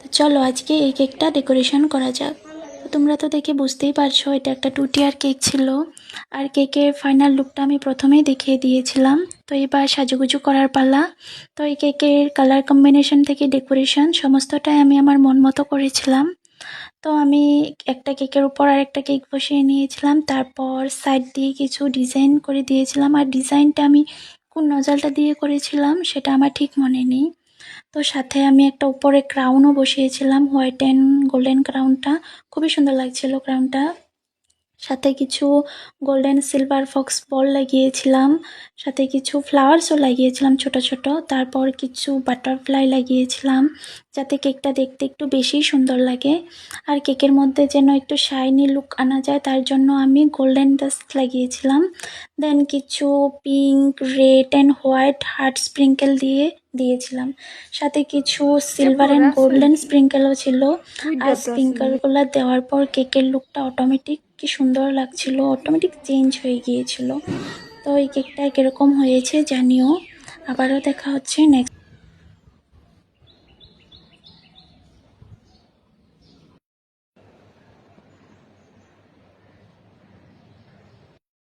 তো চলো আজকে এই কেকটা ডেকোরেশন করা যাক। তো তোমরা তো দেখে বুঝতেই পারছো এটা একটা 2 টিয়ার কেক ছিল। আর কেকের ফাইনাল লুকটা আমি প্রথমেই দেখিয়ে দিয়েছিলাম। তো এবার সাজুগুজু করার পালা। তো এই কেকের কালার কম্বিনেশন থেকে ডেকোরেশন সমস্তটাই আমি আমার মন মতো করেছিলাম। তো আমি একটা কেকের উপর আরেকটা কেক বসিয়ে নিয়েছিলাম, তারপর সাইড দিয়ে কিছু ডিজাইন করে দিয়েছিলাম। আর ডিজাইনটা আমি কোন নজলটা দিয়ে করেছিলাম সেটা আমার ঠিক মনে নেই। তো সাথে আমি একটা উপরে ক্রাউনও বসিয়েছিলাম, হোয়াইট অ্যান্ড গোল্ডেন ক্রাউনটা খুবই সুন্দর লাগছিল ক্রাউনটা। সাথে কিছু গোল্ডেন সিলভার ফক্স বল লাগিয়েছিলাম, সাথে কিছু ফ্লাওয়ার্সও লাগিয়েছিলাম ছোট ছোট। তারপর কিছু বাটারফ্লাই লাগিয়েছিলাম যাতে কেকটা দেখতে একটু বেশি সুন্দর লাগে। আর কেকের মধ্যে যেন একটু শাইনি লুক আনা যায় তার জন্য আমি গোল্ডেন ডাস্ট লাগিয়েছিলাম। দেন কিছু pink, red and white heart sprinkle দিয়েছিলাম। সাথে কিছু সিলভার অ্যান্ড গোল্ডেন স্প্রিঙ্কেলও ছিল। আর স্প্রিঙ্কেলগুলো দেওয়ার পর কেকের লুকটা অটোমেটিক কি সুন্দর লাগছিল, অটোমেটিক চেঞ্জ হয়ে গিয়েছিল। তো এই কেকটা কিরকম হয়েছে জানিও। আবারও দেখা হচ্ছে নেক্সট